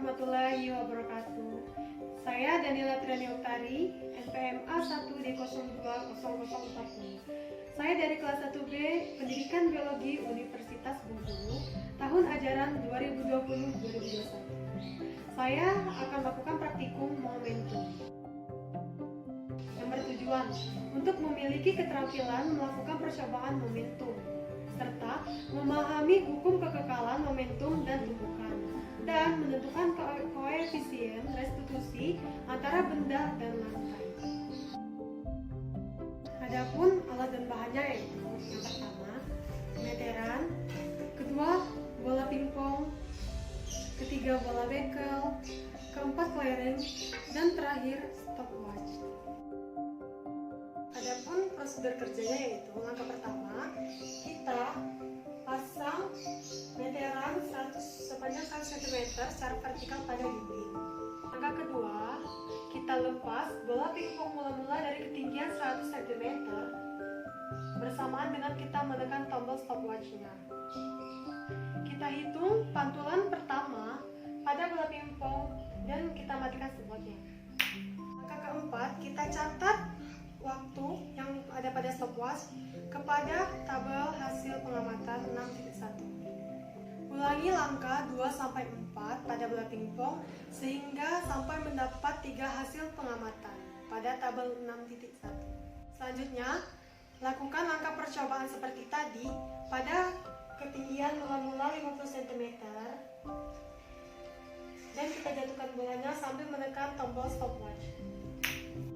warahmatullahi wabarakatuh. Saya Danila Triani Uktari, NPM A1D020040. Saya dari kelas 1B Pendidikan Biologi Universitas Bengkulu, tahun ajaran 2020-2021. Saya akan melakukan praktikum momentum yang bertujuan untuk memiliki keterampilan melakukan percobaan momentum serta memahami hukum kekekalan momentum dan tumbukan dan menentukan koefisien restitusi antara benda dan lantai. Adapun alat dan bahannya yaitu yang pertama meteran, kedua bola pingpong, ketiga bola bekel, keempat kelereng, dan terakhir stopwatch. Adapun prosedur kerjanya yaitu langkah pertama kita pasang meteran sepanjang 100 cm secara vertikal pada dinding. Langkah kedua kita lepas bola pingpong mula-mula dari ketinggian 100 cm bersamaan dengan kita menekan tombol stopwatch-nya. Kita hitung pantulan pertama pada bola pingpong dan kita matikan stopwatch-nya. Langkah keempat kita catat waktu yang ada pada stopwatch kepada tabel hasil pengamatan 6.1. Ulangi langkah 2-4 pada bola pingpong sehingga sampai mendapat 3 hasil pengamatan pada tabel 6.1. Selanjutnya, lakukan langkah percobaan seperti tadi pada ketinggian mula-mula 50 cm dan kita jatuhkan bolanya sambil menekan tombol stopwatch.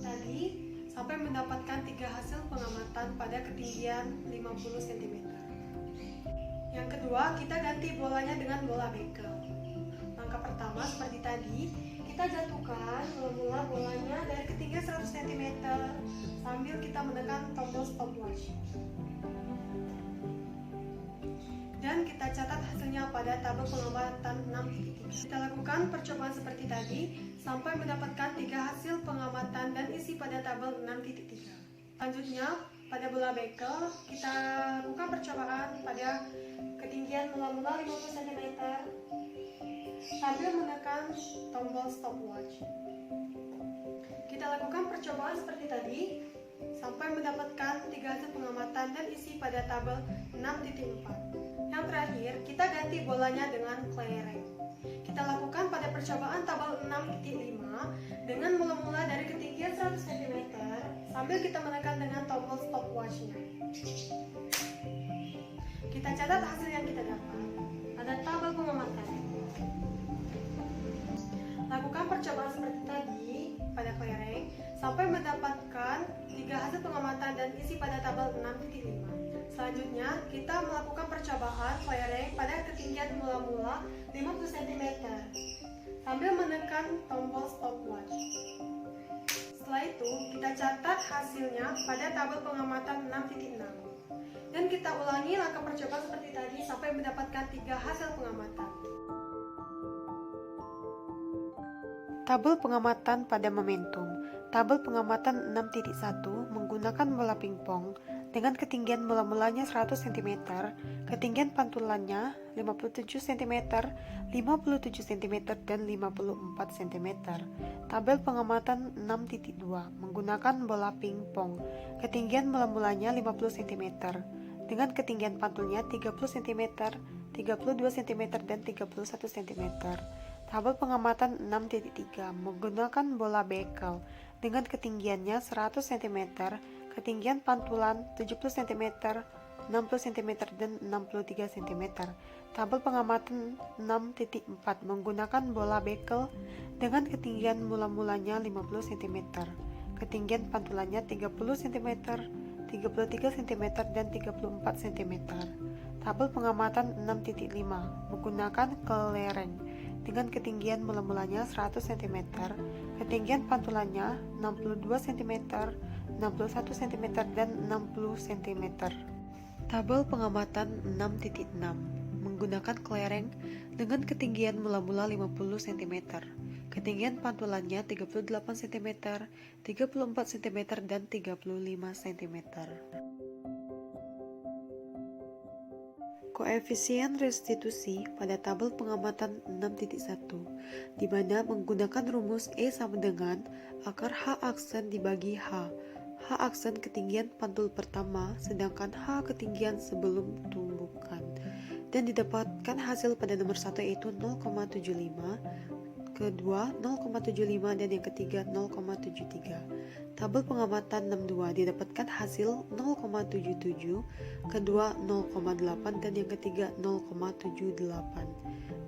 Tadi sampai mendapatkan 3 hasil pengamatan pada ketinggian 50 cm. Yang kedua, kita ganti bolanya dengan bola bekel. Langkah pertama seperti tadi, kita jatuhkan mula-mula bolanya dari ketinggian 100 cm sambil kita menekan tombol stopwatch. Dan kita catat hasilnya pada tabel pengamatan 6.3. Kita lakukan percobaan seperti tadi sampai mendapatkan 3 hasil pengamatan dan isi pada tabel 6.3. Selanjutnya, pada bola bekel kita lakukan percobaan pada ketinggian mula-mula 50 cm sambil menekan tombol stopwatch. Kita lakukan percobaan seperti tadi sampai mendapatkan 3 hasil pengamatan dan isi pada tabel 6.4. Yang terakhir, kita ganti bolanya dengan kelereng. Kita lakukan pada percobaan tabel 6.5 dengan mula-mula dari ketinggian 100 cm sambil kita menekan dengan tombol stopwatch-nya. Kita catat hasil yang kita dapat pada tabel pengamatan. Lakukan percobaan seperti tadi pada kelereng sampai mendapatkan 3 hasil pengamatan dan isi pada tabel 6.5. Selanjutnya, kita melakukan percobaan kelereng pada ketinggian mula-mula 50 cm sambil menekan tombol stopwatch. Setelah itu, kita catat hasilnya pada tabel pengamatan 6.6. Dan kita ulangi langkah percobaan seperti tadi sampai mendapatkan 3 hasil pengamatan. Tabel pengamatan pada momentum. Tabel pengamatan 6.1 menggunakan bola pingpong dengan ketinggian mula-mulanya 100 cm, ketinggian pantulannya 57 cm, 57 cm, dan 54 cm. Tabel pengamatan 6.2 menggunakan bola pingpong, ketinggian mula-mulanya 50 cm, dengan ketinggian pantulnya 30 cm, 32 cm, dan 31 cm. Tabel pengamatan 6.3 menggunakan bola bekel dengan ketinggiannya 100 cm, ketinggian pantulan 70 cm, 60 cm, dan 63 cm. Tabel pengamatan 6.4 menggunakan bola bekel dengan ketinggian mula-mulanya 50 cm, ketinggian pantulannya 30 cm, 33 cm, dan 34 cm. Tabel pengamatan 6.5 menggunakan kelereng dengan ketinggian mula-mulanya 100 cm, ketinggian pantulannya 62 cm, 61 cm, dan 60 cm. Tabel pengamatan 6.6 menggunakan kelereng dengan ketinggian mula-mula 50 cm, ketinggian pantulannya 38 cm, 34 cm, dan 35 cm. Koefisien restitusi pada tabel pengamatan 6.1, di mana menggunakan rumus E sama dengan akar H aksen dibagi H. H aksen ketinggian pantul pertama, sedangkan H ketinggian sebelum tumbukan. Dan didapatkan hasil pada nomor 1 yaitu 0,75, kedua 0,75 dan yang ketiga 0,73. Tabel pengamatan 62 didapatkan hasil 0,77, kedua 0,8 dan yang ketiga 0,78.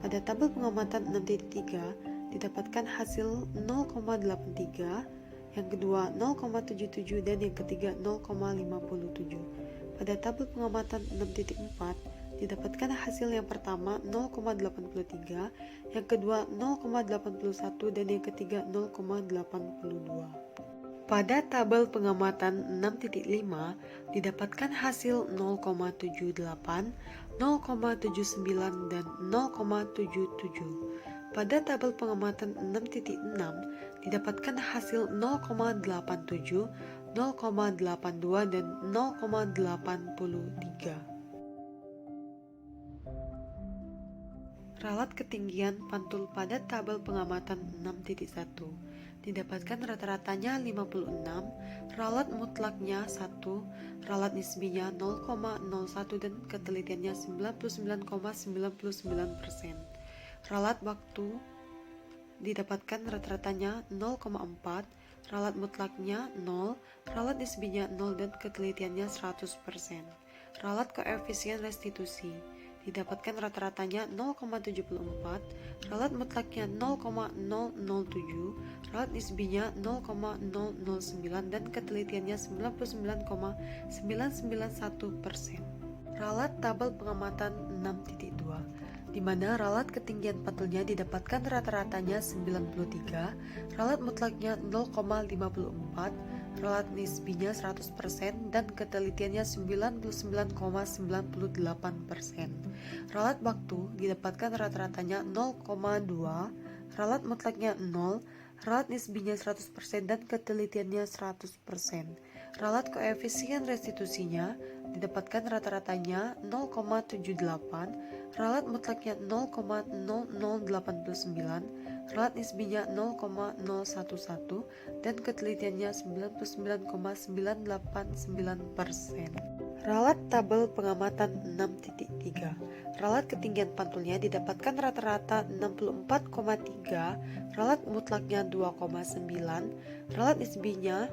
Pada tabel pengamatan 6.3 didapatkan hasil 0,83, yang kedua 0,77 dan yang ketiga 0,57. Pada tabel pengamatan 6.4 didapatkan hasil yang pertama 0,83, yang kedua 0,81 dan yang ketiga 0,82. Pada tabel pengamatan 6.5 didapatkan hasil 0,78, 0,79 dan 0,77. Pada tabel pengamatan 6.6 didapatkan hasil 0,87, 0,82 dan 0,83. Ralat ketinggian pantul pada tabel pengamatan 6.1 didapatkan rata-ratanya 56, ralat mutlaknya 1, ralat nisbinya 0,01 dan ketelitiannya 99,99%. Ralat waktu didapatkan rata-ratanya 0,4, ralat mutlaknya 0, ralat nisbinya 0 dan ketelitiannya 100%. Ralat koefisien restitusi didapatkan rata-ratanya 0,74, ralat mutlaknya 0,007, ralat nisbinya 0,009 dan ketelitiannya 99,991%. Ralat tabel pengamatan 6.2, di mana ralat ketinggian pantulnya didapatkan rata-ratanya 93, ralat mutlaknya 0,54, ralat nisbinya 100% dan ketelitiannya 99,98%. Ralat waktu didapatkan rata-ratanya 0,2, ralat mutlaknya 0, ralat nisbinya 100% dan ketelitiannya 100%. Ralat koefisien restitusinya didapatkan rata-ratanya 0,78, ralat mutlaknya 0,0089, ralat nisbinya 0,011 dan ketelitiannya 99,989%. Ralat tabel pengamatan 6.3, ralat ketinggian pantulnya didapatkan rata-rata 64,3, ralat mutlaknya 2,9, ralat nisbinya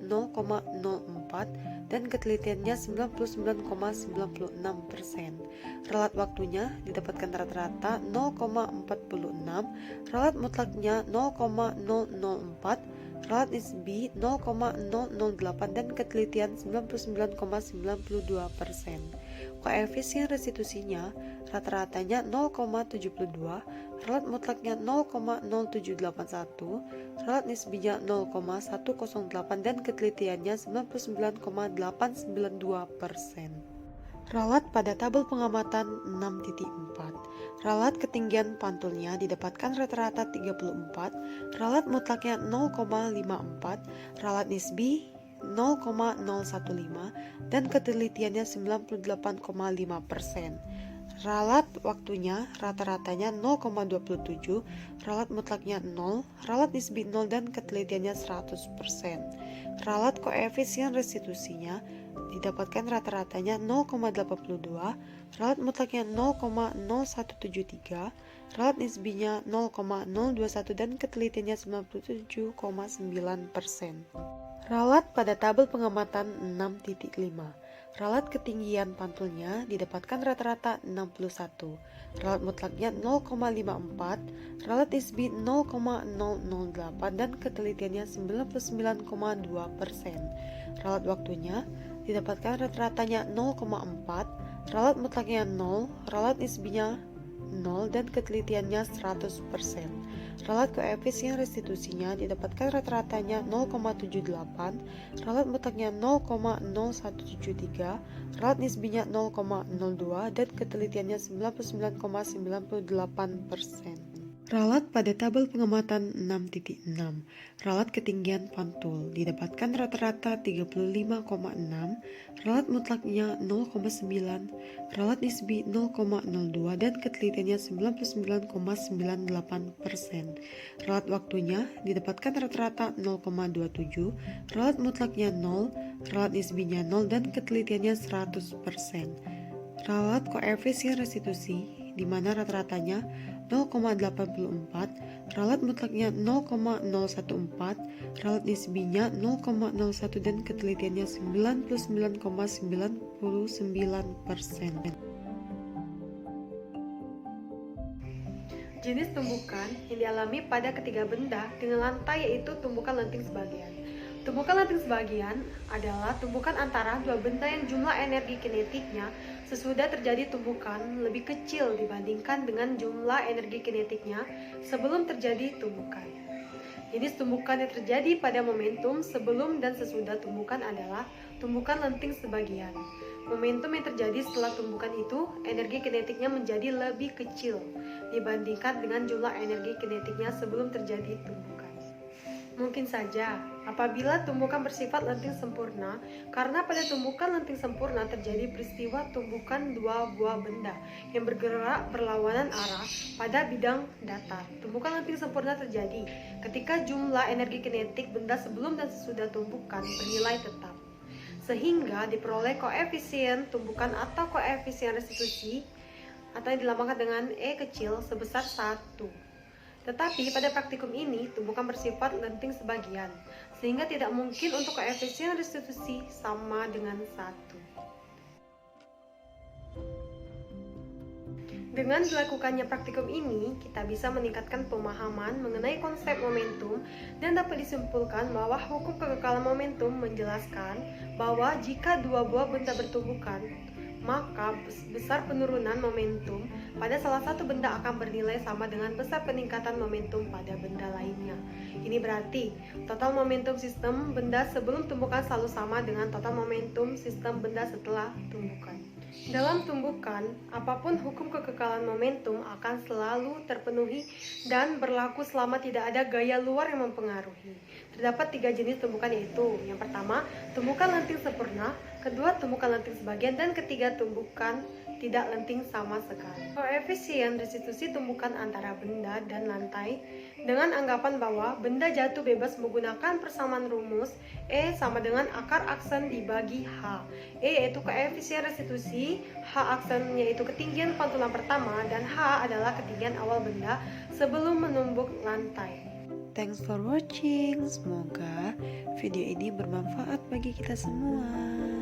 0,04 dan ketelitiannya 99,96%. Ralat waktunya didapatkan rata-rata 0,46, ralat mutlaknya 0,004, ralat nisbi 0,008 dan ketelitian 99,92%. Koefisien restitusinya rata-ratanya 0,72, ralat mutlaknya 0,0781, ralat nisbinya 0,108 dan ketelitiannya 99,892%. Ralat pada tabel pengamatan 6.4, ralat ketinggian pantulnya didapatkan rata-rata 34, ralat mutlaknya 0,54, ralat nisbi 0,015 dan ketelitiannya 98,5%. Ralat waktunya rata-ratanya 0,27, ralat mutlaknya 0, ralat nisbi 0 dan ketelitiannya 100%. Ralat koefisien restitusinya didapatkan rata-ratanya 0,82, ralat mutlaknya 0,0173, ralat nisbinya 0,021 dan ketelitiannya 97,9%. Ralat pada tabel pengamatan 6.5, ralat ketinggian pantulnya didapatkan rata-rata 61, ralat mutlaknya 0,54, ralat nisbi 0,008 dan ketelitiannya 99,2%. Ralat waktunya didapatkan rata-ratanya 0,4, ralat mutlaknya 0, ralat nisbinya 0 dan ketelitiannya 100%. Ralat koefisien restitusinya didapatkan rata-ratanya 0,78, ralat mutlaknya 0,0173, ralat nisbinya 0,02 dan ketelitiannya 99,98%. Ralat pada tabel pengamatan 6.6. Ralat ketinggian pantul didapatkan rata-rata 35,6, ralat mutlaknya 0,9, ralat nisbi 0,02 dan ketelitiannya 99,98%. Ralat waktunya didapatkan rata-rata 0,27, ralat mutlaknya 0, ralat nisbinya 0 dan ketelitiannya 100%. Ralat koefisien restitusi di mana rata-ratanya 0,84, ralat mutlaknya 0,014, ralat nisbinya 0,01 dan ketelitiannya 99,99%. Jenis tumbukan yang dialami pada ketiga benda dengan lantai yaitu tumbukan lenting sebagian. Tumbukan lenting sebagian adalah tumbukan antara dua benda yang jumlah energi kinetiknya sesudah terjadi tumbukan lebih kecil dibandingkan dengan jumlah energi kinetiknya sebelum terjadi tumbukan. Jenis tumbukan yang terjadi pada momentum sebelum dan sesudah tumbukan adalah tumbukan lenting sebagian. Momentum yang terjadi setelah tumbukan itu, energi kinetiknya menjadi lebih kecil dibandingkan dengan jumlah energi kinetiknya sebelum terjadi tumbukan. Mungkin saja apabila tumbukan bersifat lenting sempurna, karena pada tumbukan lenting sempurna terjadi peristiwa tumbukan dua buah benda yang bergerak berlawanan arah pada bidang datar. Tumbukan lenting sempurna terjadi ketika jumlah energi kinetik benda sebelum dan sesudah tumbukan bernilai tetap, sehingga diperoleh koefisien tumbukan atau koefisien restitusi atau yang dilambangkan dengan E kecil sebesar 1. Tetapi pada praktikum ini tumbukan bersifat lenting sebagian, sehingga tidak mungkin untuk koefisien restitusi sama dengan 1. Dengan dilakukannya praktikum ini, kita bisa meningkatkan pemahaman mengenai konsep momentum dan dapat disimpulkan bahwa hukum kekekalan momentum menjelaskan bahwa jika dua buah benda bertumbukan, maka besar penurunan momentum pada salah satu benda akan bernilai sama dengan besar peningkatan momentum pada benda lainnya. Ini berarti total momentum sistem benda sebelum tumbukan selalu sama dengan total momentum sistem benda setelah tumbukan. Dalam tumbukan, apapun hukum kekekalan momentum akan selalu terpenuhi dan berlaku selama tidak ada gaya luar yang mempengaruhi. Terdapat 3 jenis tumbukan yaitu, yang pertama, tumbukan lenting sempurna, kedua, tumbukan lenting sebagian, dan ketiga, tumbukan tidak lenting sama sekali. Koefisien restitusi tumbukan antara benda dan lantai dengan anggapan bahwa benda jatuh bebas menggunakan persamaan rumus E sama dengan akar aksen dibagi H. E yaitu koefisien restitusi, H aksen yaitu ketinggian pantulan pertama, dan H adalah ketinggian awal benda sebelum menumbuk lantai. Thanks for watching. Semoga video ini bermanfaat bagi kita semua.